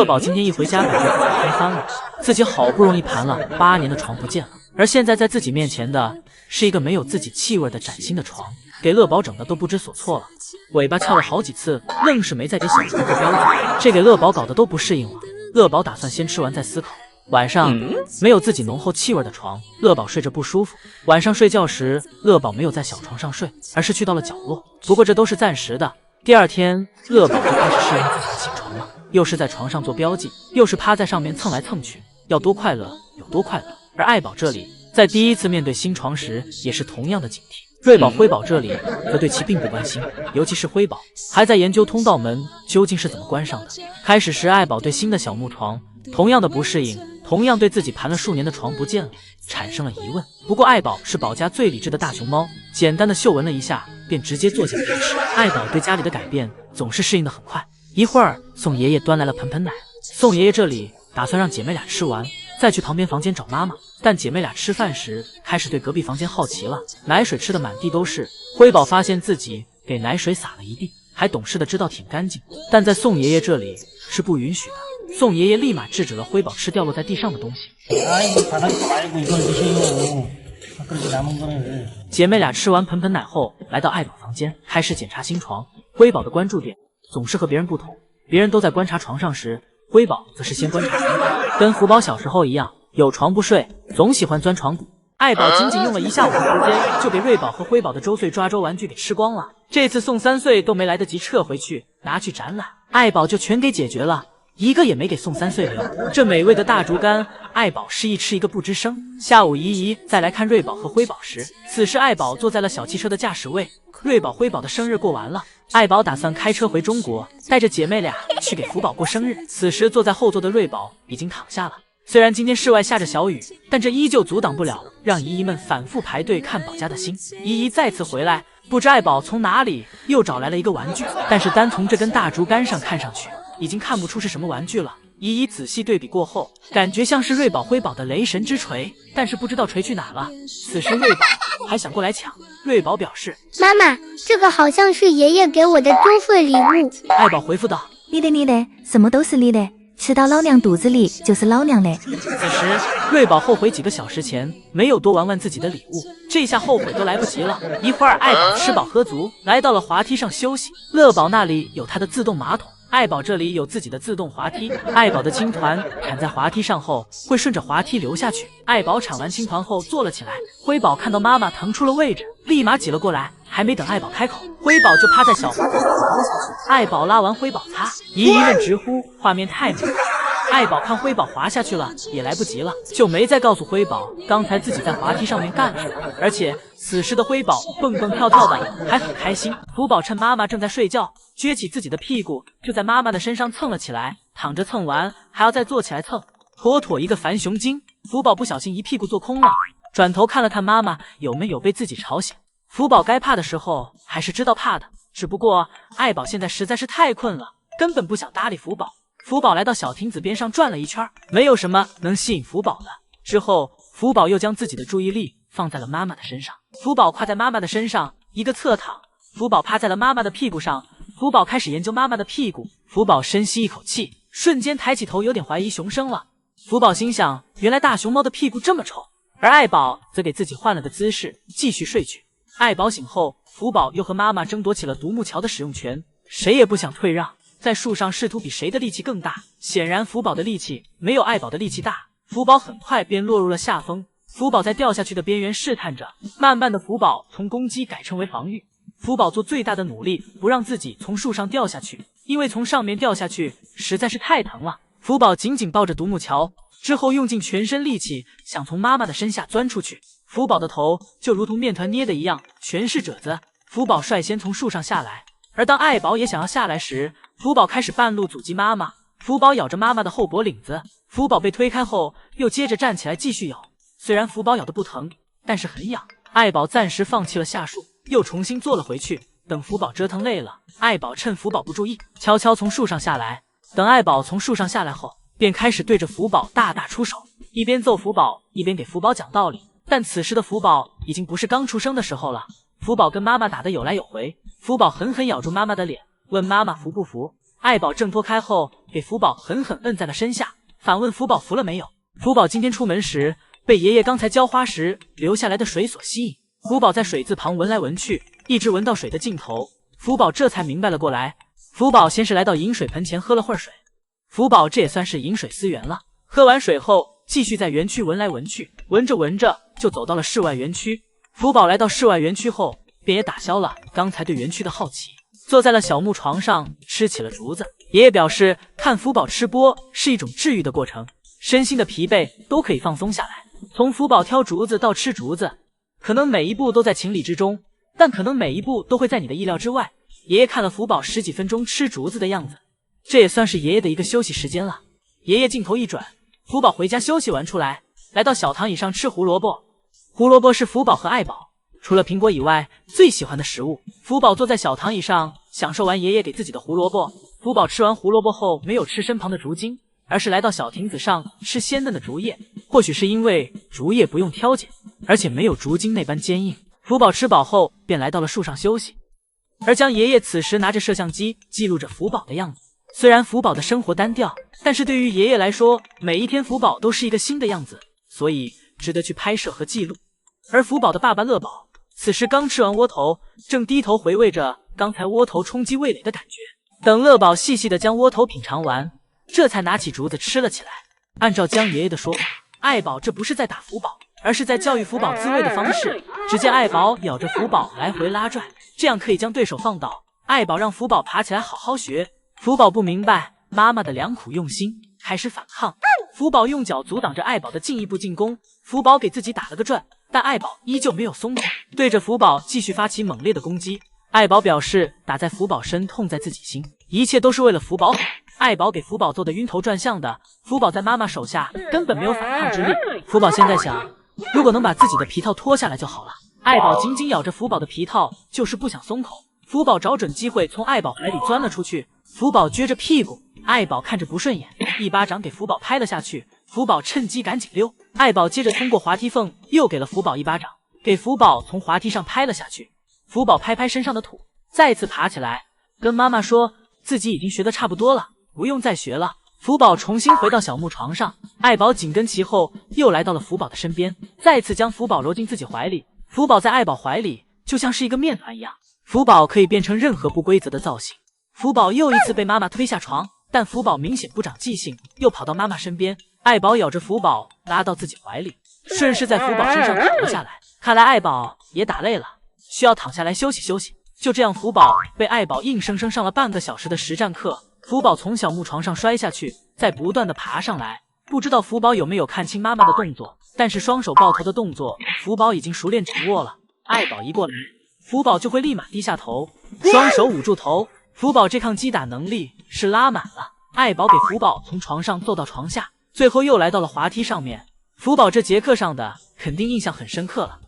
乐宝今天一回家，感觉天翻了，自己好不容易盘了8年的床不见了，而现在在自己面前的是一个没有自己气味的崭新的床，给乐宝整的都不知所措了，尾巴翘了好几次，愣是没再给小床做标记，这给乐宝搞得都不适应了。乐宝打算先吃完再思考。晚上没有自己浓厚气味的床，乐宝睡着不舒服。晚上睡觉时，乐宝没有在小床上睡，而是去到了角落。不过这都是暂时的。第二天，乐宝就开始适应自己起床了，又是在床上做标记，又是趴在上面蹭来蹭去，要多快乐有多快乐。而爱宝这里，在第一次面对新床时，也是同样的警惕。瑞宝、辉宝这里则对其并不关心，尤其是辉宝还在研究通道门究竟是怎么关上的。开始时，爱宝对新的小木床同样的不适应，同样对自己盘了数年的床不见了产生了疑问。不过爱宝是宝家最理智的大熊猫，简单的嗅闻了一下，便直接坐下开吃。爱宝对家里的改变总是适应的很快。一会儿，宋爷爷端来了盆奶，宋爷爷这里打算让姐妹俩吃完，再去旁边房间找妈妈。但姐妹俩吃饭时开始对隔壁房间好奇了，奶水吃的满地都是。辉宝发现自己给奶水洒了一地，还懂事的知道舔干净，但在宋爷爷这里是不允许的。宋爷爷立马制止了辉宝吃掉落在地上的东西。姐妹俩吃完盆奶后，来到爱宝房间，开始检查新床。辉宝的关注点总是和别人不同，别人都在观察床上时，辉宝则是先观察床，跟福宝小时候一样，有床不睡，总喜欢钻床底。爱宝仅仅用了1下午的时间，就给瑞宝和辉宝的周岁抓周玩具给吃光了。这次送3岁都没来得及撤回去拿去展览，爱宝就全给解决了，一个也没给送3岁留。这美味的大竹竿，爱宝是一吃一个不吱声。下午姨姨再来看瑞宝和辉宝时，此时爱宝坐在了小汽车的驾驶位。瑞宝、辉宝的生日过完了，爱宝打算开车回中国，带着姐妹俩去给福宝过生日。此时坐在后座的瑞宝已经躺下了。虽然今天室外下着小雨，但这依旧阻挡不了让姨姨们反复排队看宝家的心。姨姨再次回来，不知爱宝从哪里又找来了一个玩具，但是单从这根大竹竿上看上去，已经看不出是什么玩具了。姨姨仔细对比过后，感觉像是瑞宝、辉宝的雷神之锤，但是不知道锤去哪了。此时瑞宝还想过来抢，瑞宝表示：“妈妈，这个好像是爷爷给我的周岁礼物。”爱宝回复道：“你的，什么都是你的。吃到老娘肚子里就是老娘的。”此时，瑞宝后悔几个小时前没有多玩自己的礼物，这下后悔都来不及了。一会儿，爱宝吃饱喝足，来到了滑梯上休息。乐宝那里有他的自动马桶，爱宝这里有自己的自动滑梯。爱宝的青团铲在滑梯上后，会顺着滑梯流下去。爱宝铲完青团后坐了起来。辉宝看到妈妈腾出了位置，立马挤了过来。还没等爱宝开口，辉宝就趴在小滑梯上滑了下去。爱宝拉完辉宝擦，姨姨们直呼画面太美了。爱宝看辉宝滑下去了，也来不及了，就没再告诉辉宝刚才自己在滑梯上面干了什么。而且此时的辉宝蹦蹦跳跳的，还很开心。福宝趁妈妈正在睡觉，撅起自己的屁股，就在妈妈的身上蹭了起来，躺着蹭完还要再坐起来蹭，妥妥一个繁雄精。福宝不小心一屁股坐空了，转头看了看妈妈有没有被自己吵醒。福宝该怕的时候还是知道怕的，只不过爱宝现在实在是太困了，根本不想搭理福宝。福宝来到小亭子边上转了一圈，没有什么能吸引福宝的。之后，福宝又将自己的注意力放在了妈妈的身上。福宝跨在妈妈的身上，一个侧躺，福宝趴在了妈妈的屁股上。福宝开始研究妈妈的屁股。福宝深吸一口气，瞬间抬起头，有点怀疑熊生了。福宝心想，原来大熊猫的屁股这么臭。而爱宝则给自己换了个姿势，继续睡去。爱宝醒后，福宝又和妈妈争夺起了独木桥的使用权，谁也不想退让，在树上试图比谁的力气更大。显然福宝的力气没有爱宝的力气大，福宝很快便落入了下风。福宝在掉下去的边缘试探着，慢慢的福宝从攻击改成为防御。福宝做最大的努力不让自己从树上掉下去，因为从上面掉下去实在是太疼了。福宝紧紧抱着独木桥，之后用尽全身力气想从妈妈的身下钻出去。福宝的头就如同面团捏的一样，全是褶子。福宝率先从树上下来，而当爱宝也想要下来时，福宝开始半路阻击妈妈。福宝咬着妈妈的后脖领子，福宝被推开后又接着站起来继续咬。虽然福宝咬的不疼，但是很痒。爱宝暂时放弃了下树，又重新坐了回去。等福宝折腾累了，爱宝趁福宝不注意，悄悄从树上下来。等爱宝从树上下来后，便开始对着福宝大打出手，一边揍福宝，一边给福宝讲道理。但此时的福宝已经不是刚出生的时候了，福宝跟妈妈打得有来有回，福宝狠狠咬住妈妈的脸，问妈妈服不服。爱宝挣脱开后，给福宝狠狠摁在了身下，反问福宝服了没有。福宝今天出门时被爷爷刚才浇花时流下来的水所吸引，福宝在水字旁闻来闻去，一直闻到水的尽头，福宝这才明白了过来。福宝先是来到饮水盆前喝了会儿水，福宝这也算是饮水思源了。喝完水后，继续在园区闻来闻去，闻着闻着就走到了室外园区。福宝来到室外园区后，便也打消了刚才对园区的好奇，坐在了小木床上吃起了竹子。爷爷表示，看福宝吃播是一种治愈的过程，身心的疲惫都可以放松下来。从福宝挑竹子到吃竹子，可能每一步都在情理之中，但可能每一步都会在你的意料之外。爷爷看了福宝10几分钟吃竹子的样子，这也算是爷爷的一个休息时间了。爷爷镜头一转，福宝回家休息完出来，来到小躺椅上吃胡萝卜。胡萝卜是福宝和爱宝除了苹果以外最喜欢的食物。福宝坐在小躺椅上享受完爷爷给自己的胡萝卜。福宝吃完胡萝卜后没有吃身旁的竹茎，而是来到小亭子上吃鲜嫩的竹叶。或许是因为竹叶不用挑拣，而且没有竹茎那般坚硬，福宝吃饱后便来到了树上休息。而将爷爷此时拿着摄像机记录着福宝的样子。虽然福宝的生活单调，但是对于爷爷来说，每一天福宝都是一个新的样子，所以值得去拍摄和记录。而福宝的爸爸乐宝此时刚吃完窝头，正低头回味着刚才窝头冲击味蕾的感觉。等乐宝细细的将窝头品尝完，这才拿起竹子吃了起来。按照江爷爷的说法，爱宝这不是在打福宝，而是在教育福宝自卫的方式。只见爱宝咬着福宝来回拉拽，这样可以将对手放倒。爱宝让福宝爬起来好好学。福宝不明白妈妈的良苦用心，开始反抗。福宝用脚阻挡着爱宝的进一步进攻，福宝给自己打了个转，但爱宝依旧没有松动，对着福宝继续发起猛烈的攻击。爱宝表示打在福宝身，痛在自己心，一切都是为了福宝好。爱宝给福宝揍得晕头转向的，福宝在妈妈手下根本没有反抗之力。福宝现在想，如果能把自己的皮套脱下来就好了。爱宝紧紧咬着福宝的皮套，就是不想松口。福宝找准机会从爱宝怀里钻了出去，福宝撅着屁股，爱宝看着不顺眼，一巴掌给福宝拍了下去。福宝趁机赶紧溜，爱宝接着通过滑梯缝又给了福宝一巴掌，给福宝从滑梯上拍了下去。福宝拍拍身上的土，再次爬起来，跟妈妈说自己已经学得差不多了，不用再学了。福宝重新回到小木床上，爱宝紧跟其后，又来到了福宝的身边，再次将福宝揉进自己怀里。福宝在爱宝怀里就像是一个面团一样，福宝可以变成任何不规则的造型。福宝又一次被妈妈推下床，但福宝明显不长记性，又跑到妈妈身边。爱宝咬着福宝拉到自己怀里，顺势在福宝身上躺了下来。看来爱宝也打累了，需要躺下来休息休息。就这样，福宝被爱宝硬生生上了半个小时的实战课。福宝从小木床上摔下去，再不断的爬上来。不知道福宝有没有看清妈妈的动作，但是双手抱头的动作，福宝已经熟练掌握了。爱宝一过来，福宝就会立马低下头，双手捂住头。福宝这抗击打能力是拉满了。爱宝给福宝从床上揍到床下，最后又来到了滑梯上面。福宝这节课上的肯定印象很深刻了。